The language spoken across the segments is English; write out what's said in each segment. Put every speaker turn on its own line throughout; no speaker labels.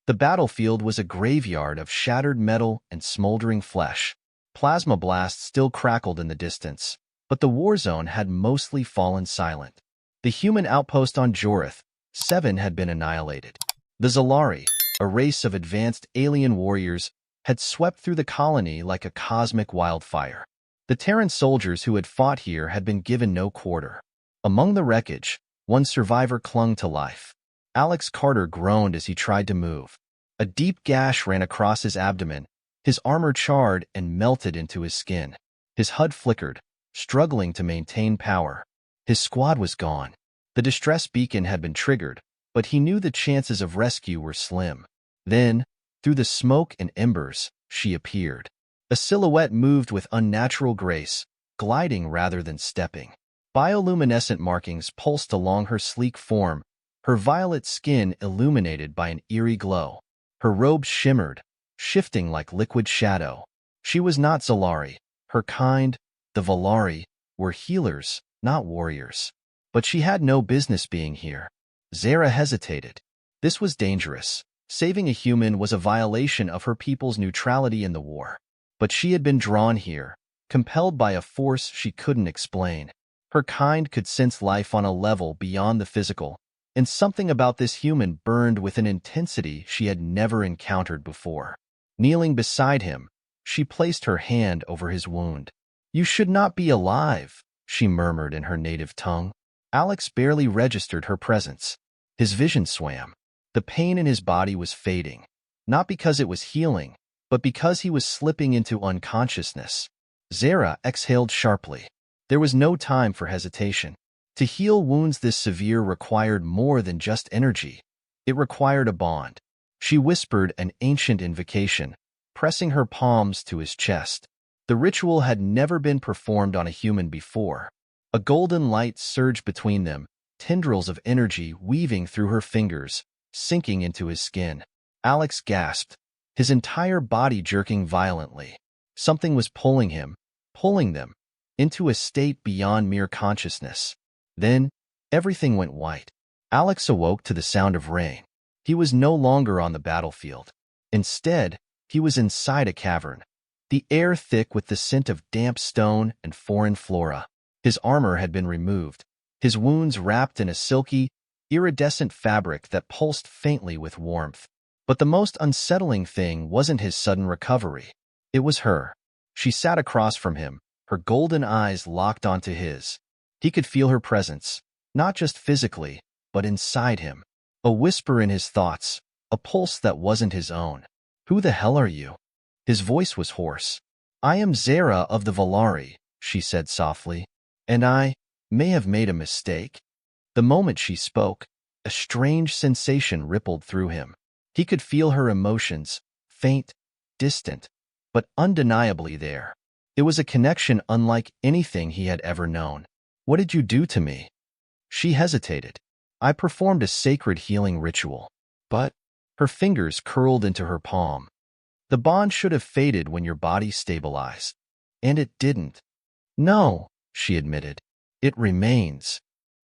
The battlefield was a graveyard of shattered metal and smoldering flesh. Plasma blasts still crackled in the distance, but the war zone had mostly fallen silent. The human outpost on Jorith 7 had been annihilated. The Zalari, a race of advanced alien warriors, had swept through the colony like a cosmic wildfire. The Terran soldiers who had fought here had been given no quarter. Among the wreckage, one survivor clung to life. Alex Carter groaned as he tried to move. A deep gash ran across his abdomen. His armor charred and melted into his skin. His HUD flickered, struggling to maintain power. His squad was gone. The distress beacon had been triggered, but he knew the chances of rescue were slim. Then, through the smoke and embers, she appeared. A silhouette moved with unnatural grace, gliding rather than stepping. Bioluminescent markings pulsed along her sleek form, her violet skin illuminated by an eerie glow. Her robes shimmered, shifting like liquid shadow. She was not Zalari. Her kind, the Valari, were healers, not warriors. But she had no business being here. Zeyra hesitated. This was dangerous. Saving a human was a violation of her people's neutrality in the war. But she had been drawn here, compelled by a force she couldn't explain. Her kind could sense life on a level beyond the physical, and something about this human burned with an intensity she had never encountered before. Kneeling beside him, she placed her hand over his wound. "You should not be alive," she murmured in her native tongue. Alex barely registered her presence. His vision swam. The pain in his body was fading, not because it was healing, but because he was slipping into unconsciousness. Zeyra exhaled sharply. There was no time for hesitation. To heal wounds this severe required more than just energy. It required a bond. She whispered an ancient invocation, pressing her palms to his chest. The ritual had never been performed on a human before. A golden light surged between them, tendrils of energy weaving through her fingers, sinking into his skin. Alex gasped, his entire body jerking violently. Something was pulling them, into a state beyond mere consciousness. Then, everything went white. Alex awoke to the sound of rain. He was no longer on the battlefield. Instead, he was inside a cavern, the air thick with the scent of damp stone and foreign flora. His armor had been removed, his wounds wrapped in a silky, iridescent fabric that pulsed faintly with warmth. But the most unsettling thing wasn't his sudden recovery. It was her. She sat across from him, her golden eyes locked onto his. He could feel her presence, not just physically, but inside him. A whisper in his thoughts, a pulse that wasn't his own. "Who the hell are you?" His voice was hoarse. "I am Zeyra of the Valari," she said softly. "And I may have made a mistake." The moment she spoke, a strange sensation rippled through him. He could feel her emotions, faint, distant, but undeniably there. It was a connection unlike anything he had ever known. "What did you do to me?" She hesitated. "I performed a sacred healing ritual." But her fingers curled into her palm. "The bond should have faded when your body stabilized. And it didn't." "No," she admitted. "It remains."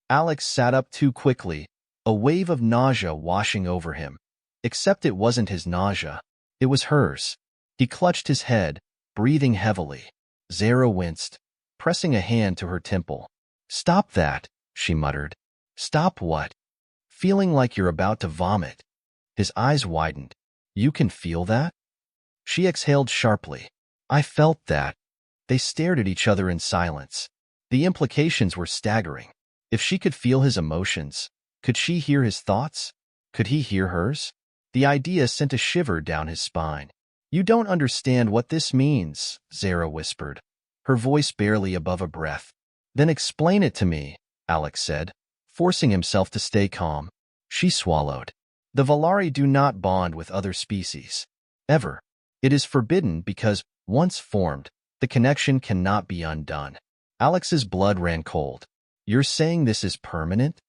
Alex sat up too quickly, a wave of nausea washing over him. Except it wasn't his nausea. It was hers. He clutched his head, breathing heavily. Zeyra winced, pressing a hand to her temple. "Stop that," she muttered. "Stop what?" "Feeling like you're about to vomit." His eyes widened. "You can feel that?" She exhaled sharply. "I felt that." They stared at each other in silence. The implications were staggering. If she could feel his emotions, could she hear his thoughts? Could he hear hers? The idea sent a shiver down his spine. "You don't understand what this means," Zeyra whispered, her voice barely above a breath. "Then explain it to me," Alex said, forcing himself to stay calm. She swallowed. "The Valari do not bond with other species. Ever. It is forbidden because, once formed, the connection cannot be undone." Alex's blood ran cold. "You're saying this is permanent?"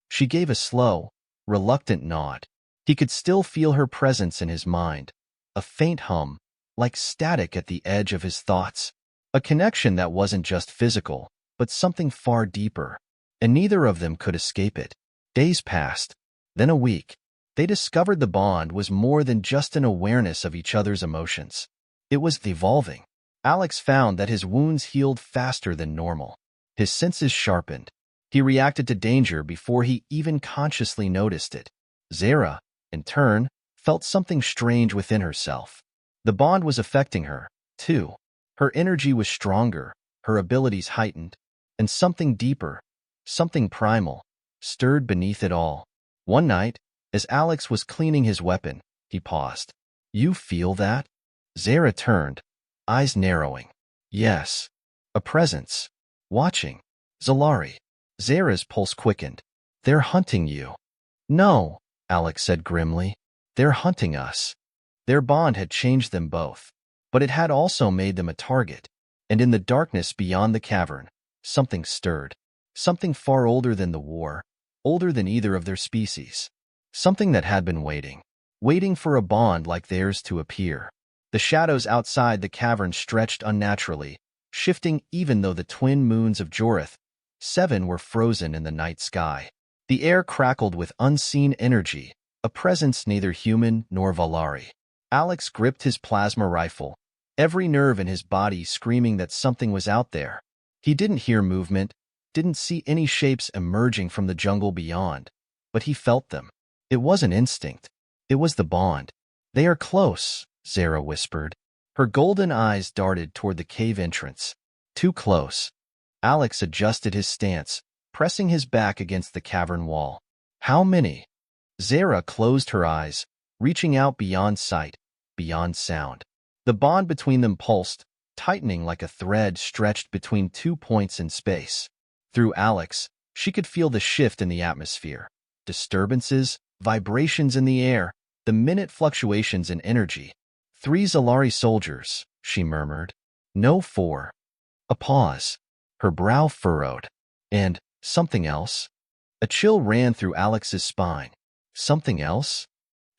She gave a slow, reluctant nod. He could still feel her presence in his mind, a faint hum, like static at the edge of his thoughts. A connection that wasn't just physical, but something far deeper, and neither of them could escape it. Days passed, then a week. They discovered the bond was more than just an awareness of each other's emotions. It was evolving. Alex found that his wounds healed faster than normal. His senses sharpened. He reacted to danger before he even consciously noticed it. Zeyra, in turn, felt something strange within herself. The bond was affecting her, too. Her energy was stronger, her abilities heightened, and something deeper, something primal, stirred beneath it all. One night, as Alex was cleaning his weapon, he paused. "You feel that?" Zeyra turned, eyes narrowing. "Yes. A presence. Watching." "Zalari." Zeyra's pulse quickened. "They're hunting you." "No," Alex said grimly. "They're hunting us." Their bond had changed them both, but it had also made them a target. And in the darkness beyond the cavern, something stirred. Something far older than the war, older than either of their species. Something that had been waiting for a bond like theirs to appear. The shadows outside the cavern stretched unnaturally, shifting even though the twin moons of Jorith, 7, were frozen in the night sky. The air crackled with unseen energy, a presence neither human nor Valari. Alex gripped his plasma rifle, every nerve in his body screaming that something was out there. He didn't hear movement, didn't see any shapes emerging from the jungle beyond, but he felt them. It wasn't instinct. It was the bond. "They are close," Zeyra whispered. Her golden eyes darted toward the cave entrance. Too close. Alex adjusted his stance, pressing his back against the cavern wall. "How many?" Zeyra closed her eyes, reaching out beyond sight, beyond sound. The bond between them pulsed, tightening like a thread stretched between 2 points in space. Through Alex, she could feel the shift in the atmosphere. Disturbances, vibrations in the air, the minute fluctuations in energy. 3 Zalari soldiers, she murmured. No 4. A pause. Her brow furrowed. And something else? A chill ran through Alex's spine. Something else?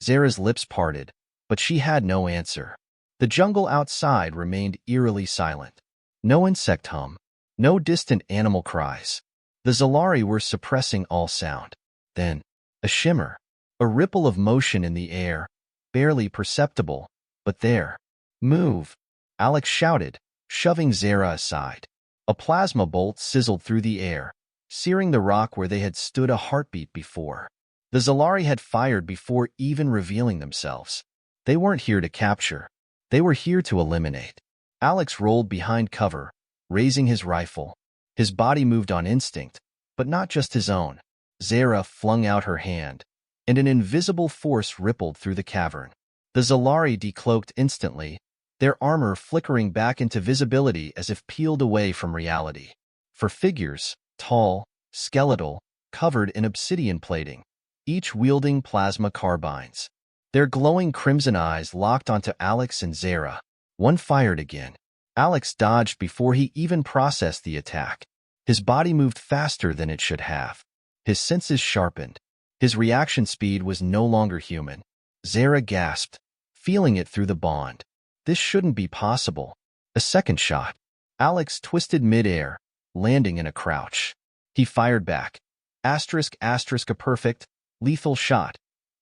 Zeyra's lips parted, but she had no answer. The jungle outside remained eerily silent. No insect hum, no distant animal cries. The Zalari were suppressing all sound. Then, a shimmer, a ripple of motion in the air, barely perceptible, but there. "Move!" Alex shouted, shoving Zeyra aside. A plasma bolt sizzled through the air, searing the rock where they had stood a heartbeat before. The Zalari had fired before even revealing themselves. They weren't here to capture. They were here to eliminate. Alex rolled behind cover, raising his rifle. His body moved on instinct, but not just his own. Zeyra flung out her hand, and an invisible force rippled through the cavern. The Zalari decloaked instantly, their armor flickering back into visibility as if peeled away from reality. For figures, tall, skeletal, covered in obsidian plating, each wielding plasma carbines. Their glowing crimson eyes locked onto Alex and Zeyra. One fired again. Alex dodged before he even processed the attack. His body moved faster than it should have. His senses sharpened. His reaction speed was no longer human. Zeyra gasped, feeling it through the bond. This shouldn't be possible. A second shot. Alex twisted midair, landing in a crouch. He fired back. Asterisk, asterisk, a perfect, lethal shot.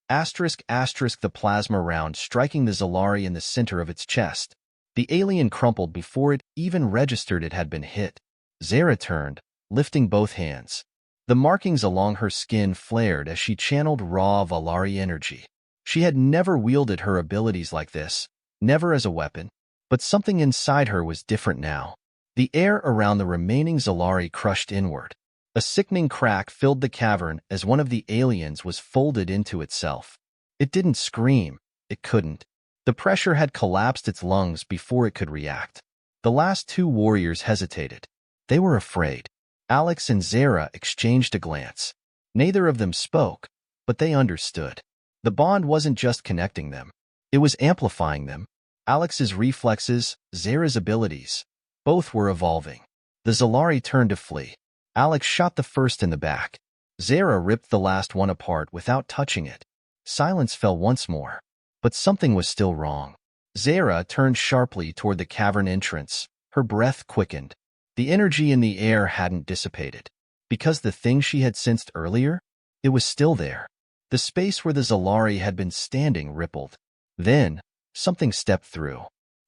Asterisk, asterisk, the plasma round striking the Zalari in the center of its chest. The alien crumpled before it even registered it had been hit. Zeyra turned, lifting both hands. The markings along her skin flared as she channeled raw Valari energy. She had never wielded her abilities like this, never as a weapon, but something inside her was different now. The air around the remaining Zalari crushed inward. A sickening crack filled the cavern as one of the aliens was folded into itself. It didn't scream. It couldn't. The pressure had collapsed its lungs before it could react. The last 2 warriors hesitated. They were afraid. Alex and Zeyra exchanged a glance. Neither of them spoke, but they understood. The bond wasn't just connecting them. It was amplifying them. Alex's reflexes, Zeyra's abilities. Both were evolving. The Zalari turned to flee. Alex shot the first in the back. Zeyra ripped the last one apart without touching it. Silence fell once more. But something was still wrong. Zeyra turned sharply toward the cavern entrance. Her breath quickened. The energy in the air hadn't dissipated. Because the thing she had sensed earlier? It was still there. The space where the Zalari had been standing rippled. Then, something stepped through.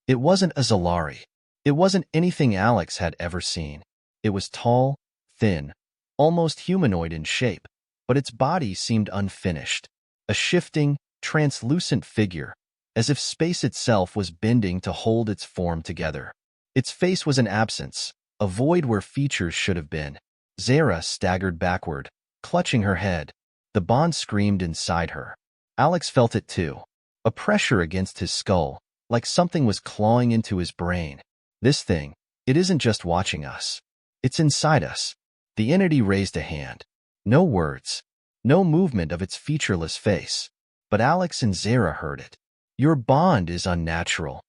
It wasn't a Zalari. It wasn't anything Alex had ever seen. It was tall, thin, almost humanoid in shape, but its body seemed unfinished. A shifting, translucent figure, as if space itself was bending to hold its form together. Its face was an absence, a void where features should have been. Zeyra staggered backward, clutching her head. The bond screamed inside her. Alex felt it too, a pressure against his skull, like something was clawing into his brain. This thing, it isn't just watching us. It's inside us. The entity raised a hand. No words, no movement of its featureless face. But Alex and Zeyra heard it. Your bond is unnatural.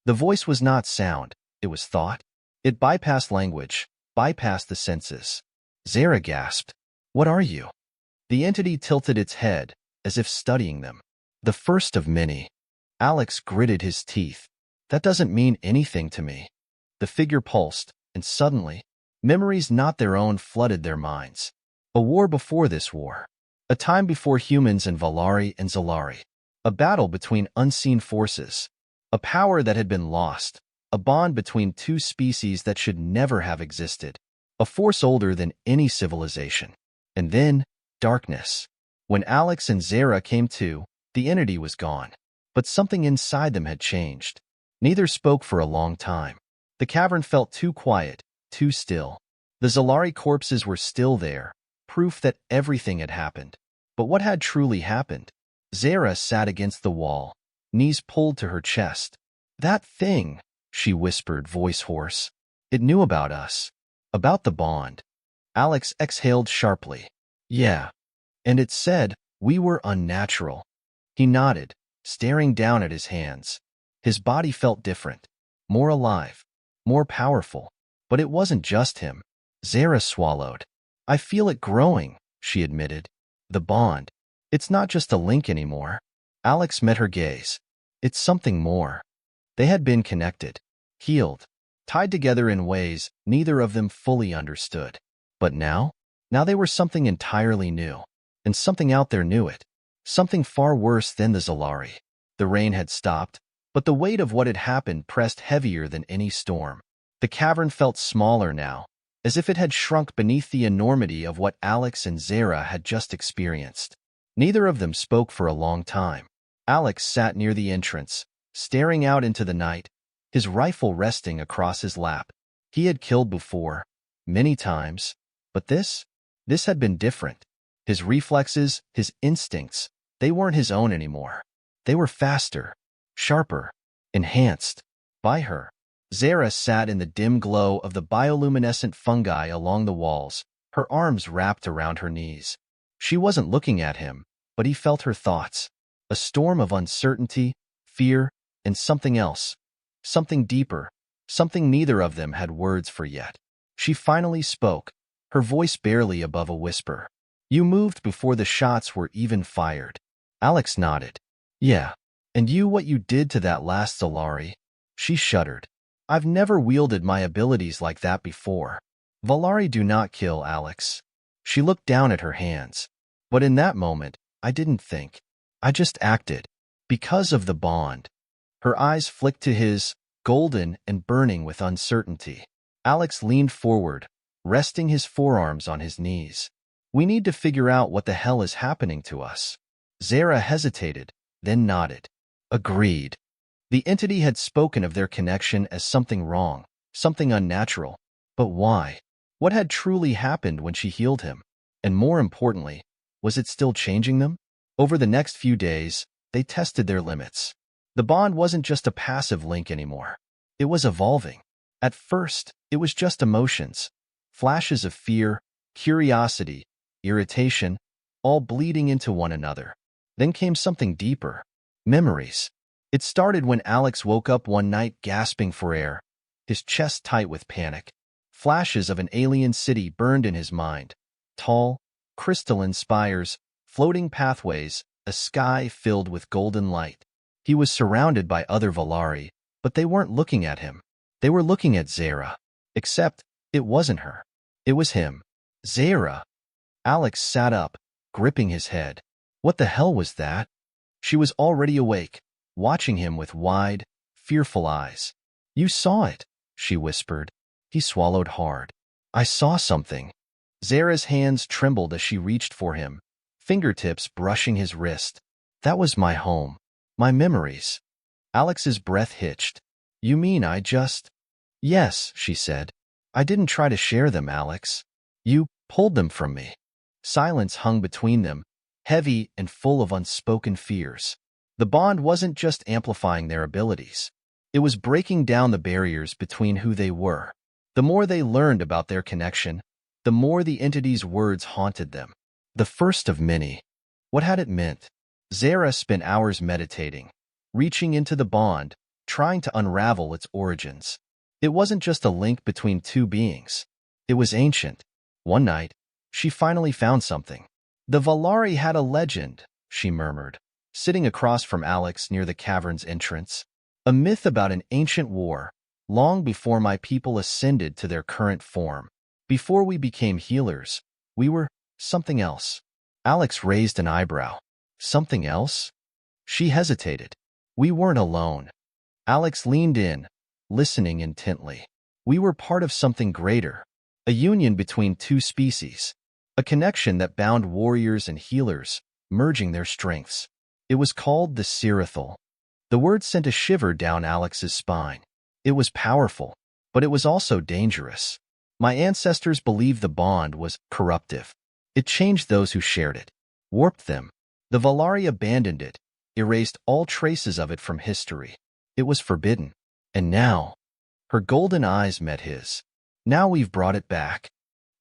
The voice was not sound, it was thought. It bypassed language, bypassed the senses. Zeyra gasped. What are you? The entity tilted its head, as if studying them. The first of many. Alex gritted his teeth. That doesn't mean anything to me. The figure pulsed, and suddenly, memories not their own flooded their minds. A war before this war. A time before humans and Valari and Zalari. A battle between unseen forces. A power that had been lost. A bond between two species that should never have existed. A force older than any civilization. And then, darkness. When Alex and Zeyra came to, the entity was gone. But something inside them had changed. Neither spoke for a long time. The cavern felt too quiet, too still. The Zalari corpses were still there, proof that everything had happened. But what had truly happened? Zeyra sat against the wall, knees pulled to her chest. That thing, she whispered, voice hoarse. It knew about us. About the bond. Alex exhaled sharply. Yeah. And it said, we were unnatural. He nodded, staring down at his hands. His body felt different, more alive, more powerful. But it wasn't just him. Zeyra swallowed. I feel it growing, she admitted. The bond. It's not just a link anymore. Alex met her gaze. It's something more. They had been connected, healed, tied together in ways neither of them fully understood. But now? Now they were something entirely new. And something out there knew it. Something far worse than the Zalari. The rain had stopped, but the weight of what had happened pressed heavier than any storm. The cavern felt smaller now, as if it had shrunk beneath the enormity of what Alex and Zeyra had just experienced. Neither of them spoke for a long time. Alex sat near the entrance, staring out into the night, his rifle resting across his lap. He had killed before, many times, but this had been different. His reflexes, his instincts, they weren't his own anymore. They were faster, sharper, enhanced by her. Zeyra sat in the dim glow of the bioluminescent fungi along the walls, her arms wrapped around her knees. She wasn't looking at him, but he felt her thoughts. A storm of uncertainty, fear, and something else. Something deeper, something neither of them had words for yet. She finally spoke, her voice barely above a whisper. You moved before the shots were even fired. Alex nodded. Yeah. And what you did to that last Zalari? She shuddered. I've never wielded my abilities like that before. Valari do not kill, Alex. She looked down at her hands. But in that moment, I didn't think. I just acted. Because of the bond. Her eyes flicked to his, golden and burning with uncertainty. Alex leaned forward, resting his forearms on his knees. We need to figure out what the hell is happening to us. Zeyra hesitated, then nodded. Agreed. The entity had spoken of their connection as something wrong, something unnatural. But why? What had truly happened when she healed him? And more importantly, was it still changing them? Over the next few days, they tested their limits. The bond wasn't just a passive link anymore. It was evolving. At first, it was just emotions. Flashes of fear, curiosity, irritation, all bleeding into one another. Then came something deeper. Memories. It started when Alex woke up one night gasping for air, his chest tight with panic. Flashes of an alien city burned in his mind. Tall, crystalline spires, floating pathways, a sky filled with golden light. He was surrounded by other Valari, but they weren't looking at him. They were looking at Zeyra. Except, it wasn't her. It was him. Zeyra. Alex sat up, gripping his head. What the hell was that? She was already awake, watching him with wide, fearful eyes. You saw it, she whispered. He swallowed hard. I saw something. Zeyra's hands trembled as she reached for him, fingertips brushing his wrist. That was my home. My memories. Alex's breath hitched. You mean I just… Yes, she said. I didn't try to share them, Alex. You pulled them from me. Silence hung between them, heavy and full of unspoken fears. The bond wasn't just amplifying their abilities. It was breaking down the barriers between who they were. The more they learned about their connection, the more the entity's words haunted them. The first of many. What had it meant? Zeyra spent hours meditating, reaching into the bond, trying to unravel its origins. It wasn't just a link between two beings. It was ancient. One night, she finally found something. The Valari had a legend, she murmured, sitting across from Alex near the cavern's entrance. A myth about an ancient war, long before my people ascended to their current form. Before we became healers, we were something else. Alex raised an eyebrow. Something else? She hesitated. We weren't alone. Alex leaned in, listening intently. We were part of something greater, a union between two species, a connection that bound warriors and healers, merging their strengths. It was called the Sirathal. The word sent a shiver down Alex's spine. It was powerful, but it was also dangerous. My ancestors believed the bond was corruptive. It changed those who shared it, warped them. The Valari abandoned it, erased all traces of it from history. It was forbidden. And now, her golden eyes met his. Now we've brought it back.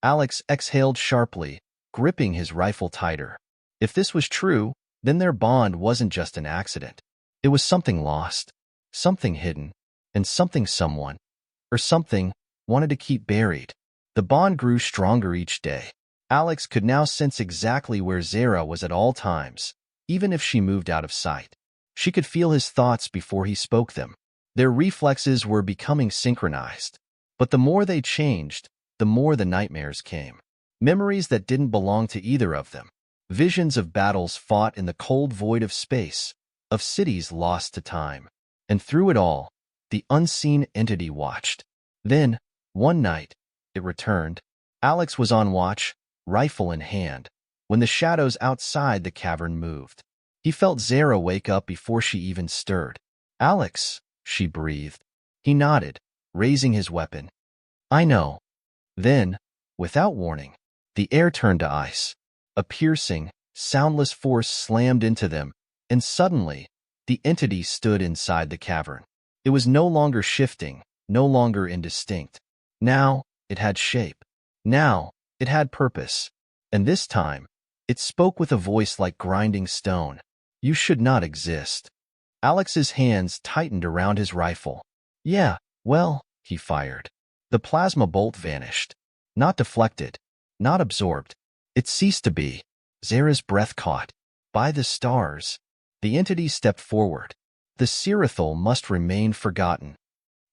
Alex exhaled sharply, gripping his rifle tighter. If this was true, then their bond wasn't just an accident. It was something lost, something hidden, and something someone, or something, wanted to keep buried. The bond grew stronger each day. Alex could now sense exactly where Zeyra was at all times, even if she moved out of sight. She could feel his thoughts before he spoke them. Their reflexes were becoming synchronized. But the more they changed, the more the nightmares came. Memories that didn't belong to either of them. Visions of battles fought in the cold void of space, of cities lost to time. And through it all, the unseen entity watched. Then, one night, it returned. Alex was on watch, rifle in hand, when the shadows outside the cavern moved. He felt Zeyra wake up before she even stirred. Alex, she breathed. He nodded, raising his weapon. I know. Then, without warning, the air turned to ice. A piercing, soundless force slammed into them, and suddenly, the entity stood inside the cavern. It was no longer shifting, no longer indistinct. Now, it had shape. Now, it had purpose. And this time, it spoke with a voice like grinding stone. You should not exist. Alex's hands tightened around his rifle. Yeah, well, he fired. The plasma bolt vanished. Not deflected, not absorbed. It ceased to be. Zeyra's breath caught. By the stars. The entity stepped forward. The Sirathal must remain forgotten.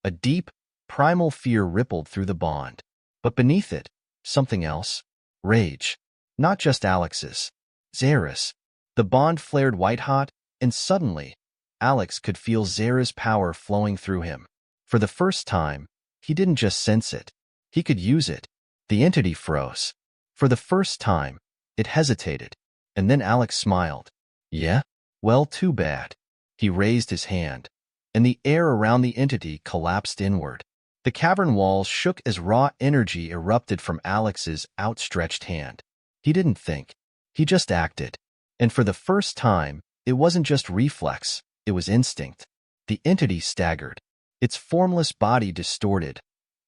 A deep, primal fear rippled through the bond. But beneath it, something else. Rage. Not just Alex's. Zeyra's. The bond flared white-hot, and suddenly, Alex could feel Zeyra's power flowing through him. For the first time, he didn't just sense it. He could use it. The entity froze. For the first time, it hesitated. And then Alex smiled. Yeah? Well, too bad. He raised his hand, and the air around the entity collapsed inward. The cavern walls shook as raw energy erupted from Alex's outstretched hand. He didn't think. He just acted. And for the first time, it wasn't just reflex, it was instinct. The entity staggered, its formless body distorted,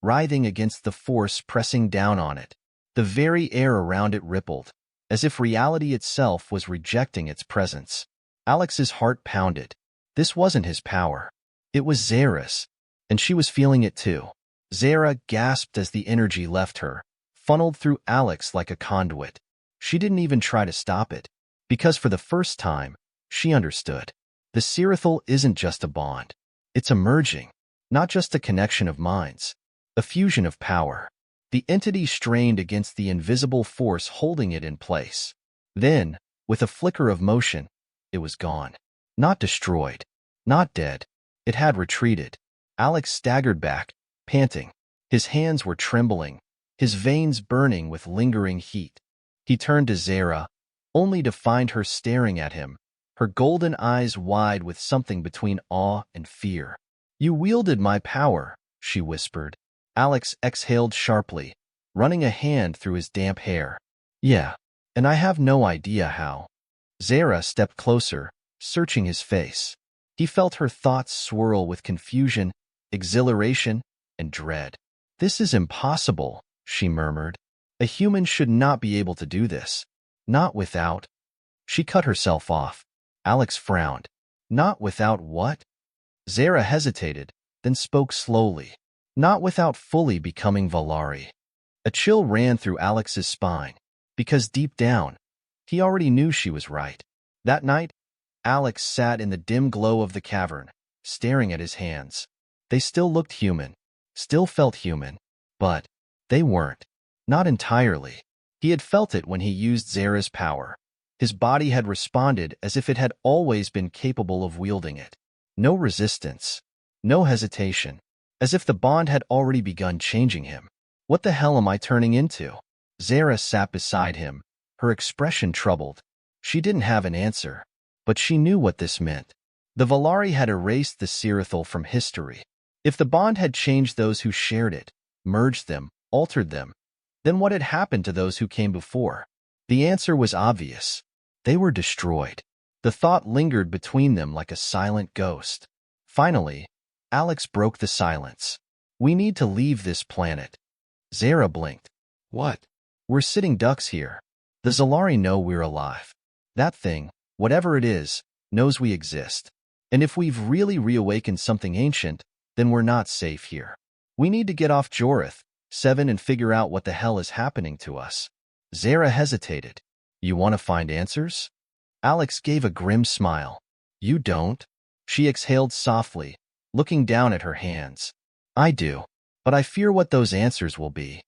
writhing against the force pressing down on it. The very air around it rippled, as if reality itself was rejecting its presence. Alex's heart pounded. This wasn't his power. It was Zeyra's, and she was feeling it too. Zeyra gasped as the energy left her, funneled through Alex like a conduit. She didn't even try to stop it, because for the first time, she understood. The Sirathal isn't just a bond. It's a merging, not just a connection of minds, a fusion of power. The entity strained against the invisible force holding it in place. Then, With a flicker of motion, it was gone. Not destroyed. Not dead. It had retreated. Alex staggered back, panting. His hands were trembling, his veins burning with lingering heat. He turned to Zeyra, only to find her staring at him, her golden eyes wide with something between awe and fear. "You wielded my power," she whispered. Alex exhaled sharply, running a hand through his damp hair. "Yeah, and I have no idea how." Zeyra stepped closer, searching his face. He felt her thoughts swirl with confusion, exhilaration, and dread. "This is impossible," she murmured. "A human should not be able to do this. Not without—" She cut herself off. Alex frowned. "Not without what?" Zeyra hesitated, then spoke slowly. "Not without fully becoming Valari." A chill ran through Alex's spine, because deep down, he already knew she was right. That night, Alex sat in the dim glow of the cavern, staring at his hands. They still looked human, still felt human, but they weren't. Not entirely. He had felt it when he used Zeyra's power. His body had responded as if it had always been capable of wielding it. No resistance, no hesitation, as if the bond had already begun changing him. "What the hell am I turning into?" Zeyra sat beside him, her expression troubled. She didn't have an answer, but she knew what this meant. The Valari had erased the Serathal from history. If the bond had changed those who shared it, merged them, altered them, then what had happened to those who came before? The answer was obvious. They were destroyed. The thought lingered between them like a silent ghost. Finally, Alex broke the silence. "We need to leave this planet." Zeyra blinked. "What?" "We're sitting ducks here. The Zalari know we're alive. That thing, whatever it is, knows we exist. And if we've really reawakened something ancient, then we're not safe here. We need to get off Jorith, 7, and figure out what the hell is happening to us." Zeyra hesitated. "You want to find answers?" Alex gave a grim smile. "You don't?" She exhaled softly, looking down at her hands. "I do, but I fear what those answers will be."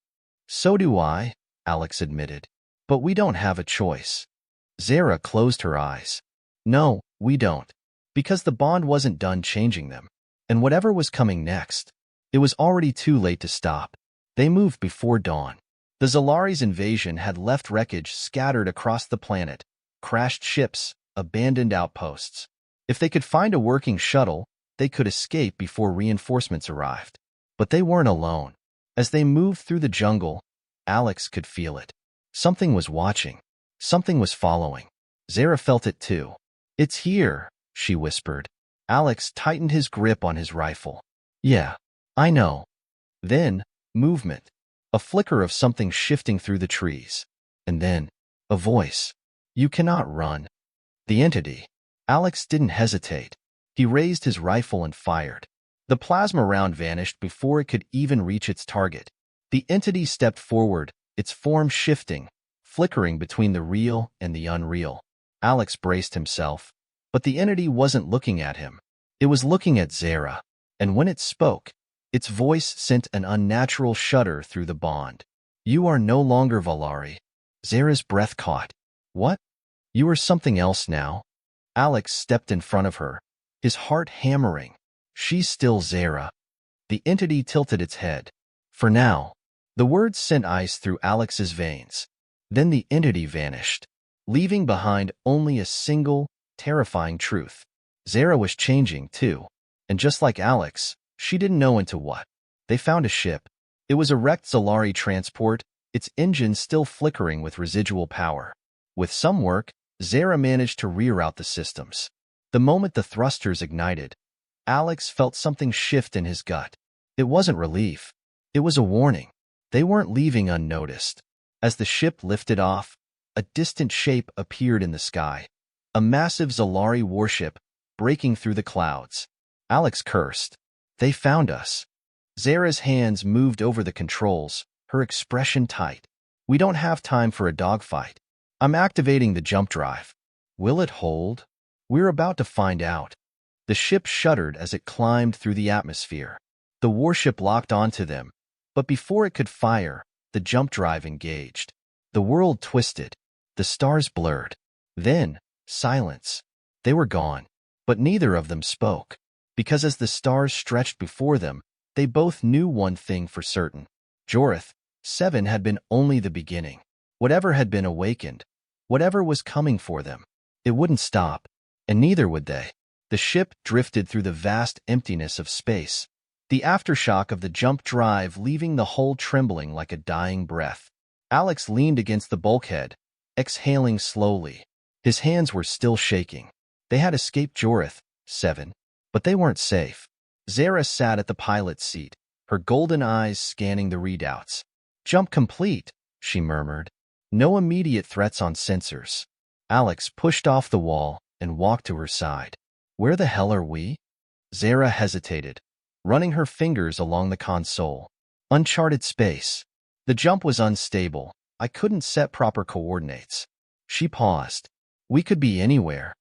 "So do I," Alex admitted. "But we don't have a choice." Zeyra closed her eyes. "No, we don't. Because the bond wasn't done changing them. And whatever was coming next, it was already too late to stop." They moved before dawn. The Zalari's invasion had left wreckage scattered across the planet, crashed ships, abandoned outposts. If they could find a working shuttle, they could escape before reinforcements arrived. But they weren't alone. As they moved through the jungle, Alex could feel it. Something was watching. Something was following. Zeyra felt it too. "It's here," she whispered. Alex tightened his grip on his rifle. "Yeah, I know." Then, movement. A flicker of something shifting through the trees. And then, a voice. "You cannot run." The entity. Alex didn't hesitate. He raised his rifle and fired. The plasma round vanished before it could even reach its target. The entity stepped forward, its form shifting, flickering between the real and the unreal. Alex braced himself, but the entity wasn't looking at him. It was looking at Zeyra, and when it spoke, its voice sent an unnatural shudder through the bond. "You are no longer Valari." Zeyra's breath caught. "What? You are something else now?" Alex stepped in front of her, his heart hammering. "She's still Zeyra." The entity tilted its head. "For now." The words sent ice through Alex's veins. Then the entity vanished, leaving behind only a single, terrifying truth. Zeyra was changing, too. And just like Alex, she didn't know into what. They found a ship. It was a wrecked Zalari transport, its engine still flickering with residual power. With some work, Zeyra managed to reroute the systems. The moment the thrusters ignited, Alex felt something shift in his gut. It wasn't relief. It was a warning. They weren't leaving unnoticed. As the ship lifted off, a distant shape appeared in the sky. A massive Zalari warship, breaking through the clouds. Alex cursed. "They found us." Zeyra's hands moved over the controls, her expression tight. "We don't have time for a dogfight. I'm activating the jump drive." "Will it hold?" "We're about to find out." The ship shuddered as it climbed through the atmosphere. The warship locked onto them, but before it could fire, the jump drive engaged. The world twisted. The stars blurred. Then, silence. They were gone. But neither of them spoke. Because as the stars stretched before them, they both knew one thing for certain. Jorith, 7 had been only the beginning. Whatever had been awakened, whatever was coming for them, it wouldn't stop, and neither would they. The ship drifted through the vast emptiness of space, the aftershock of the jump drive leaving the hull trembling like a dying breath. Alex leaned against the bulkhead, exhaling slowly. His hands were still shaking. They had escaped Jorith, 7, but they weren't safe. Zeyra sat at the pilot's seat, her golden eyes scanning the readouts. "Jump complete," she murmured. "No immediate threats on sensors." Alex pushed off the wall and walked to her side. "Where the hell are we?" Zeyra hesitated, running her fingers along the console. "Uncharted space. The jump was unstable. I couldn't set proper coordinates." She paused. "We could be anywhere."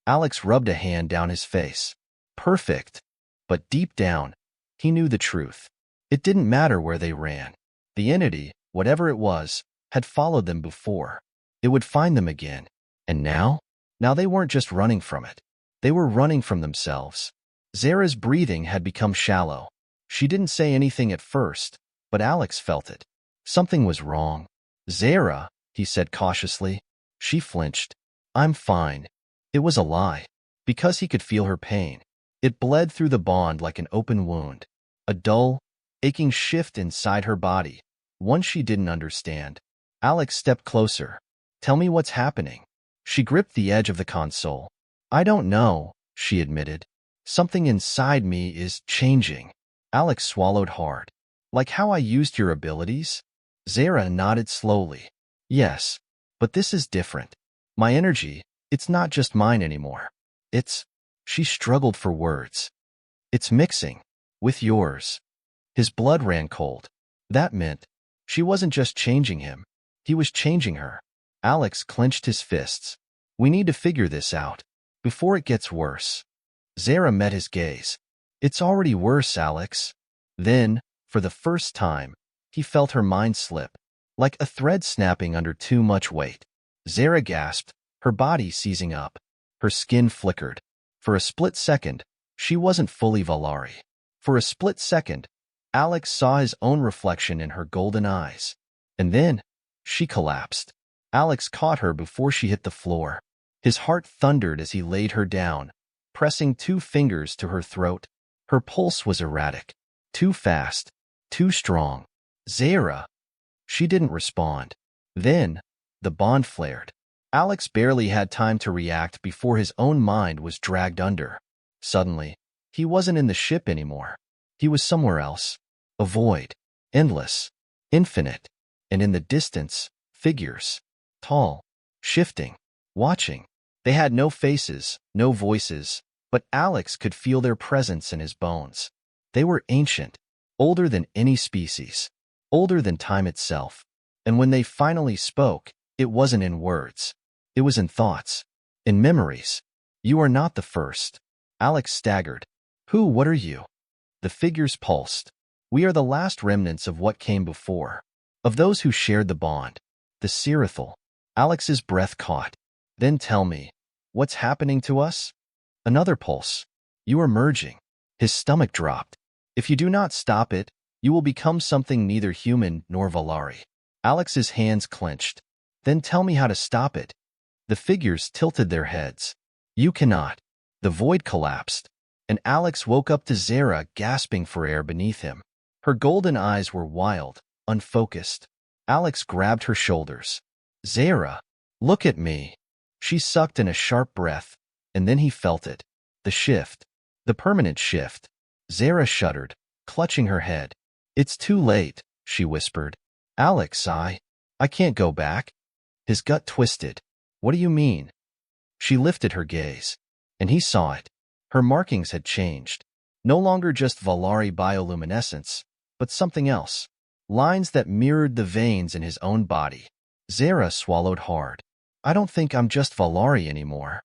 Alex rubbed a hand down his face. "Perfect." But deep down, he knew the truth. It didn't matter where they ran. The entity, whatever it was, had followed them before. It would find them again. And now? Now they weren't just running from it. They were running from themselves. Zeyra's breathing had become shallow. She didn't say anything at first, but Alex felt it. Something was wrong. "Zeyra," he said cautiously. She flinched. "I'm fine." It was a lie, because he could feel her pain. It bled through the bond like an open wound, a dull, aching shift inside her body, one she didn't understand. Alex stepped closer. "Tell me what's happening." She gripped the edge of the console. "I don't know," she admitted. "Something inside me is changing." Alex swallowed hard. "Like how I used your abilities?" Zeyra nodded slowly. "Yes, but this is different. My energy, it's not just mine anymore. It's—" She struggled for words. "It's mixing with yours." His blood ran cold. That meant she wasn't just changing him. He was changing her. Alex clenched his fists. "We need to figure this out before it gets worse." Zeyra met his gaze. "It's already worse, Alex." Then, for the first time, he felt her mind slip, like a thread snapping under too much weight. Zeyra gasped, her body seizing up. Her skin flickered. For a split second, she wasn't fully Valari. For a split second, Alex saw his own reflection in her golden eyes. And then, she collapsed. Alex caught her before she hit the floor. His heart thundered as he laid her down, pressing 2 fingers to her throat. Her pulse was erratic, too fast, too strong. "Zeyra." She didn't respond. Then, the bond flared. Alex barely had time to react before his own mind was dragged under. Suddenly, he wasn't in the ship anymore. He was somewhere else. A void, endless, infinite, and in the distance, figures. Tall, shifting, watching. They had no faces, no voices, but Alex could feel their presence in his bones. They were ancient, older than any species, older than time itself. And when they finally spoke, it wasn't in words. It was in thoughts, in memories. "You are not the first." Alex staggered. What are you?" The figures pulsed. "We are the last remnants of what came before, of those who shared the bond. The Sirithal." Alex's breath caught. "Then tell me, what's happening to us?" Another pulse. "You are merging." His stomach dropped. "If you do not stop it, you will become something neither human nor Valari." Alex's hands clenched. "Then tell me how to stop it." The figures tilted their heads. "You cannot." The void collapsed, and Alex woke up to Zeyra gasping for air beneath him. Her golden eyes were wild, unfocused. Alex grabbed her shoulders. "Zeyra, look at me." She sucked in a sharp breath, and then he felt it. The shift. The permanent shift. Zeyra shuddered, clutching her head. "It's too late," she whispered. "Alex, I can't go back." His gut twisted. "What do you mean?" She lifted her gaze, and he saw it. Her markings had changed. No longer just Valari bioluminescence, but something else. Lines that mirrored the veins in his own body. Zeyra swallowed hard. "I don't think I'm just Valari anymore."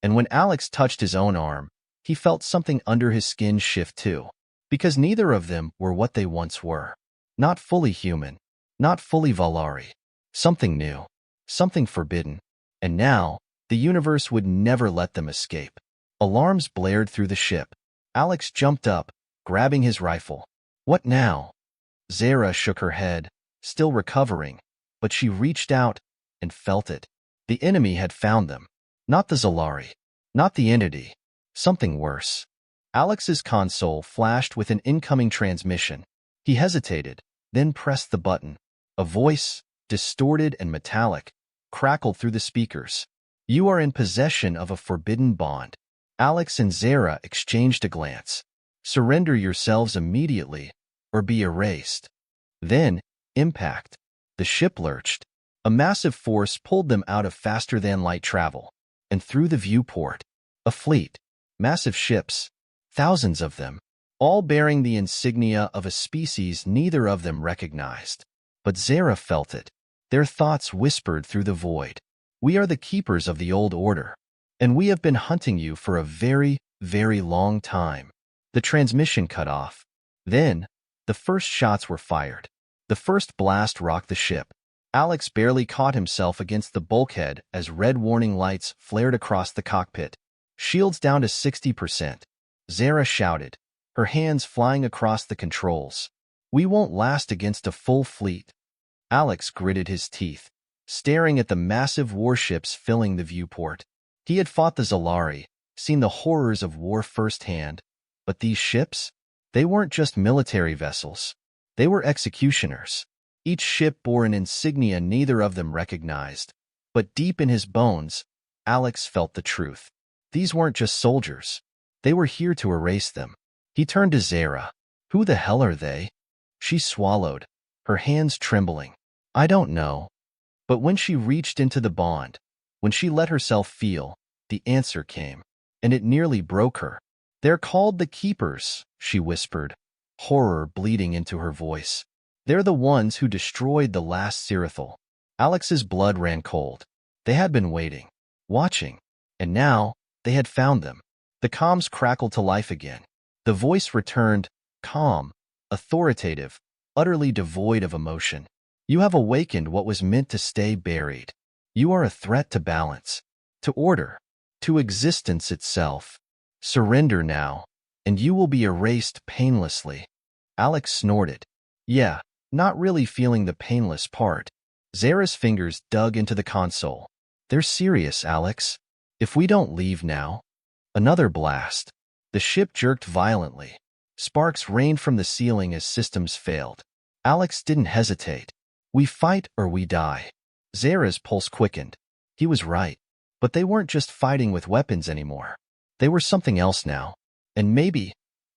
And when Alex touched his own arm, he felt something under his skin shift too. Because neither of them were what they once were. Not fully human. Not fully Valari. Something new. Something forbidden. And now, the The universe would never let them escape. Alarms blared through the ship. Alex jumped up, grabbing his rifle. What now? Zeyra shook her head, still recovering, but she reached out and felt it. The enemy had found them. Not the Zolari. Not the entity. Something worse. Alex's console flashed with an incoming transmission. He hesitated, then pressed the button. A voice, distorted and metallic, crackled through the speakers. You are in possession of a forbidden bond. Alex and Zeyra exchanged a glance. Surrender yourselves immediately, or be erased. Then, impact. The ship lurched. A massive force pulled them out of faster-than-light travel, and through the viewport. A fleet. Massive ships. Thousands of them, all bearing the insignia of a species neither of them recognized. But Zeyra felt it. Their thoughts whispered through the void. We are the keepers of the old order, and we have been hunting you for a very, very long time. The transmission cut off. Then, the first shots were fired. The first blast rocked the ship. Alex barely caught himself against the bulkhead as red warning lights flared across the cockpit. Shields down to 60%. Zeyra shouted, her hands flying across the controls. We won't last against a full fleet. Alex gritted his teeth, staring at the massive warships filling the viewport. He had fought the Zolari, seen the horrors of war firsthand, but these ships? They weren't just military vessels. They were executioners. Each ship bore an insignia neither of them recognized. But deep in his bones, Alex felt the truth. These weren't just soldiers. They were here to erase them. He turned to Zeyra. Who the hell are they? She swallowed, her hands trembling. I don't know. But when she reached into the bond, when she let herself feel, the answer came, and it nearly broke her. They're called the Keepers, she whispered, horror bleeding into her voice. They're the ones who destroyed the last Serathal. Alex's blood ran cold. They had been waiting, watching, and now they had found them. The comms crackled to life again. The voice returned, calm, authoritative, utterly devoid of emotion. You have awakened what was meant to stay buried. You are a threat to balance, to order, to existence itself. Surrender now, and you will be erased painlessly. Alex snorted. Yeah, not really feeling the painless part. Zeyra's fingers dug into the console. They're serious, Alex. If we don't leave now... Another blast. The ship jerked violently. Sparks rained from the ceiling as systems failed. Alex didn't hesitate. We fight or we die. Zeyra's pulse quickened. He was right. But they weren't just fighting with weapons anymore. They were something else now. And maybe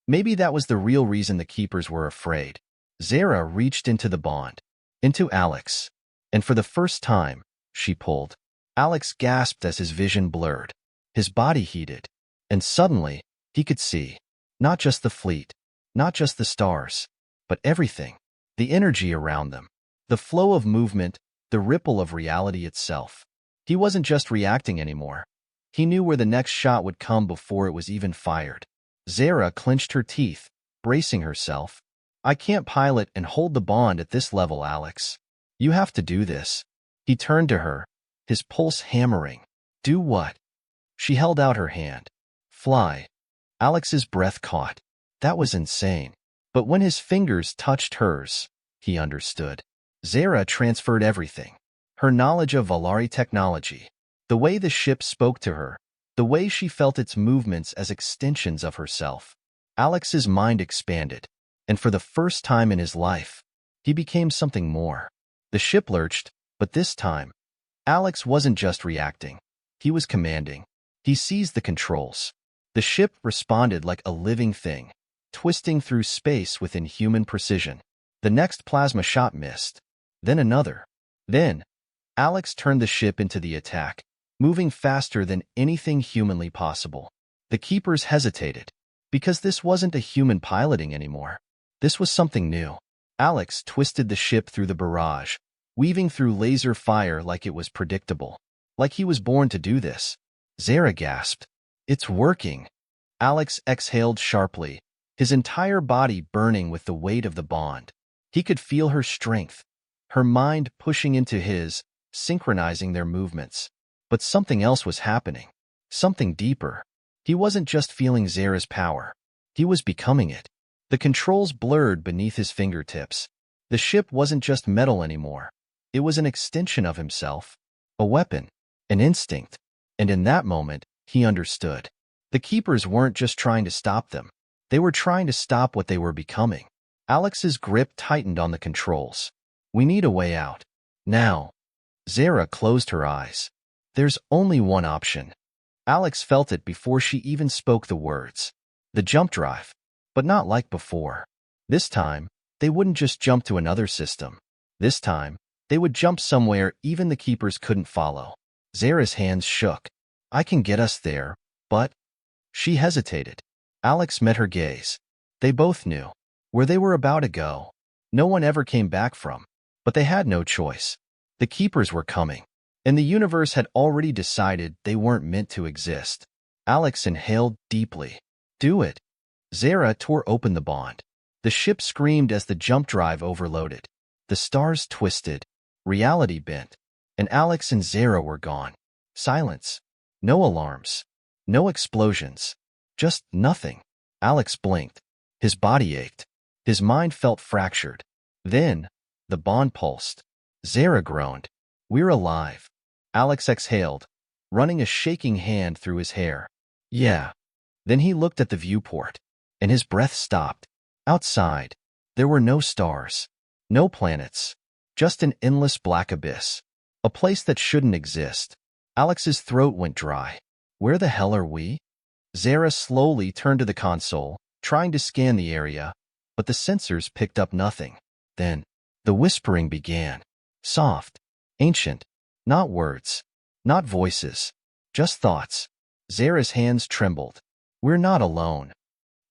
that was the real reason the Keepers were afraid. Zeyra reached into the bond. Into Alex. And for the first time, she pulled. Alex gasped as his vision blurred. His body heated. And suddenly, he could see. Not just the fleet. Not just the stars. But everything. The energy around them. The flow of movement. The ripple of reality itself. He wasn't just reacting anymore. He knew where the next shot would come before it was even fired. Zeyra clenched her teeth, bracing herself. I can't pilot and hold the bond at this level, Alex. You have to do this. He turned to her, his pulse hammering. Do what? She held out her hand. Fly. Alex's breath caught. That was insane. But when his fingers touched hers, he understood. Zeyra transferred everything. Her knowledge of Valari technology, the way the ship spoke to her, the way she felt its movements as extensions of herself. Alex's mind expanded, and for the first time in his life, he became something more. The ship lurched, but this time, Alex wasn't just reacting. He was commanding. He seized the controls. The ship responded like a living thing, twisting through space with inhuman precision. The next plasma shot missed. Then another. Then, Alex turned the ship into the attack, moving faster than anything humanly possible. The Keepers hesitated, because this wasn't a human piloting anymore. This was something new. Alex twisted the ship through the barrage, weaving through laser fire like it was predictable. Like he was born to do this. Zeyra gasped. It's working. Alex exhaled sharply, his entire body burning with the weight of the bond. He could feel her strength, her mind pushing into his, synchronizing their movements. But something else was happening. Something deeper. He wasn't just feeling Zeyra's power. He was becoming it. The controls blurred beneath his fingertips. The ship wasn't just metal anymore. It was an extension of himself. A weapon. An instinct. And in that moment, he understood. The Keepers weren't just trying to stop them. They were trying to stop what they were becoming. Alex's grip tightened on the controls. We need a way out. Now. Zeyra closed her eyes. There's only one option. Alex felt it before she even spoke the words. The jump drive. But not like before. This time, they wouldn't just jump to another system. This time, they would jump somewhere even the Keepers couldn't follow. Zeyra's hands shook. I can get us there, but... She hesitated. Alex met her gaze. They both knew. Where they were about to go, no one ever came back from. But they had no choice. The Keepers were coming. And the universe had already decided they weren't meant to exist. Alex inhaled deeply. Do it. Zeyra tore open the bond. The ship screamed as the jump drive overloaded. The stars twisted. Reality bent. And Alex and Zeyra were gone. Silence. No alarms. No explosions. Just nothing. Alex blinked. His body ached. His mind felt fractured. Then, the bond pulsed. Zeyra groaned. We're alive. Alex exhaled, running a shaking hand through his hair. Yeah. Then he looked at the viewport, and his breath stopped. Outside, there were no stars, no planets, just an endless black abyss, a place that shouldn't exist. Alex's throat went dry. Where the hell are we? Zeyra slowly turned to the console, trying to scan the area, but the sensors picked up nothing. Then, the whispering began. Soft, ancient, not words, not voices, just thoughts. Zeyra's hands trembled. We're not alone.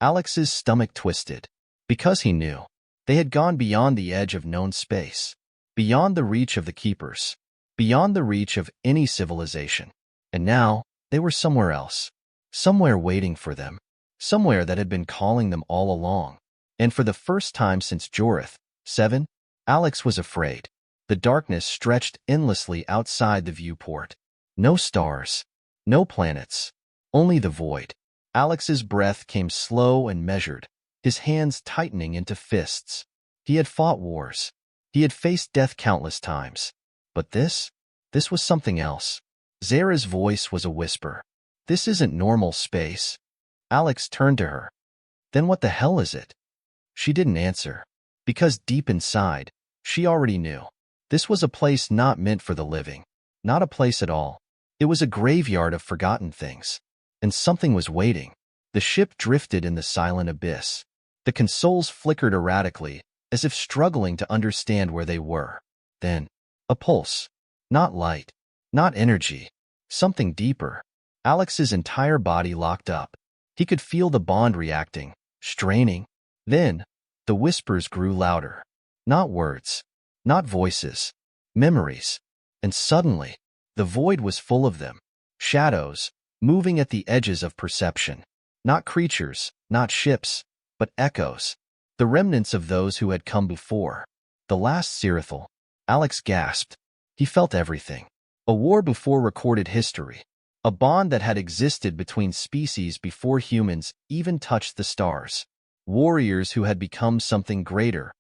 Alex's stomach twisted. Because he knew. They had gone beyond the edge of known space. Beyond the reach of the Keepers. Beyond the reach of any civilization. And now, they were somewhere else. Somewhere waiting for them. Somewhere that had been calling them all along. And for the first time since Jorith, 7, Alex was afraid. The darkness stretched endlessly outside the viewport. No stars. No planets. Only the void. Alex's breath came slow and measured, his hands tightening into fists. He had fought wars. He had faced death countless times. But this was something else. Zeyra's voice was a whisper. This isn't normal space. Alex turned to her. Then what the hell is it? She didn't answer. Because deep inside, she already knew. This was a place not meant for the living. Not a place at all. It was a graveyard of forgotten things. And something was waiting. The ship drifted in the silent abyss. The consoles flickered erratically, as if struggling to understand where they were. Then, a pulse. Not light. Not energy. Something deeper. Alex's entire body locked up. He could feel the bond reacting, straining. Then, the whispers grew louder. Not words. Not voices. Memories. And suddenly, the void was full of them. Shadows, moving at the edges of perception. Not creatures, not ships, but echoes. The remnants of those who had come before. The last Sirithal. Alex gasped. He felt everything. A war before recorded history. A bond that had existed between species before humans even touched the stars. Warriors who had become something greater,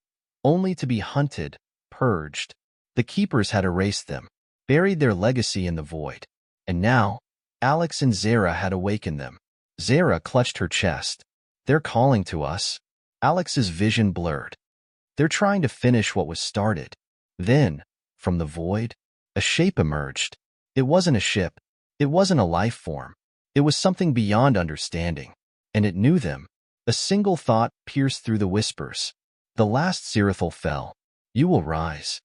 only to be hunted, purged. The Keepers had erased them, buried their legacy in the void. And now, Alex and Zeyra had awakened them. Zeyra clutched her chest. They're calling to us. Alex's vision blurred. They're trying to finish what was started. Then, from the void, a shape emerged. It wasn't a ship. It wasn't a life form. It was something beyond understanding. And it knew them. A single thought pierced through the whispers. The last Sirithal fell. You will rise.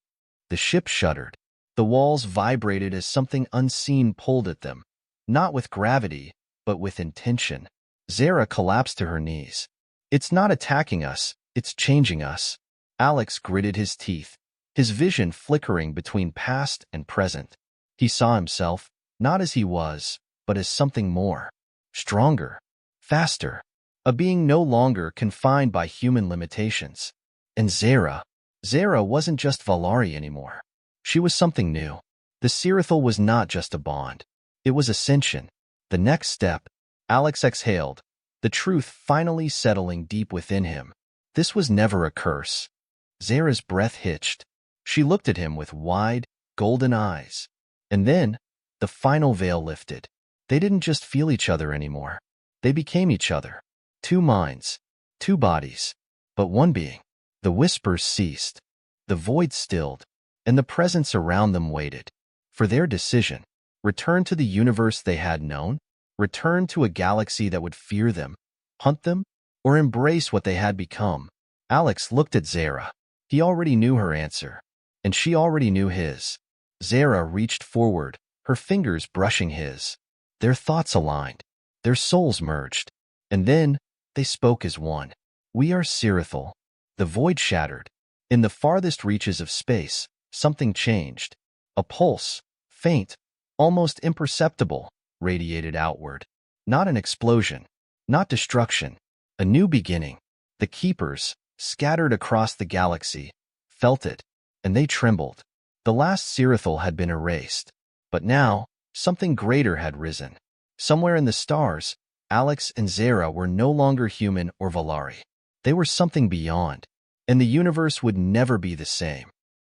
The ship shuddered. The walls vibrated as something unseen pulled at them. Not with gravity, but with intention. Zeyra collapsed to her knees. It's not attacking us, it's changing us. Alex gritted his teeth, his vision flickering between past and present. He saw himself, not as he was, but as something more. Stronger. Faster. A being no longer confined by human limitations. And Zeyra wasn't just Valari anymore. She was something new. The Serathal was not just a bond. It was ascension. The next step, Alex exhaled, the truth finally settling deep within him. This was never a curse. Zeyra's breath hitched. She looked at him with wide, golden eyes. And then, the final veil lifted. They didn't just feel each other anymore. They became each other. Two minds, two bodies, but one being. The whispers ceased. The void stilled, and the presence around them waited for their decision. Return to the universe they had known? Return to a galaxy that would fear them, hunt them, or embrace what they had become? Alex looked at Zeyra. He already knew her answer, and she already knew his. Zeyra reached forward, her fingers brushing his. Their thoughts aligned, their souls merged, and then they spoke as one. We are Serathal. The void shattered. In the farthest reaches of space, something changed. A pulse, faint, almost imperceptible, radiated outward. Not an explosion, not destruction, a new beginning. The Keepers, scattered across the galaxy, felt it, and they trembled. The last Serathal had been erased, but now something greater had risen. Somewhere in the stars, Alex and Zeyra were no longer human or Valari. They were something beyond, and the universe would never be the same.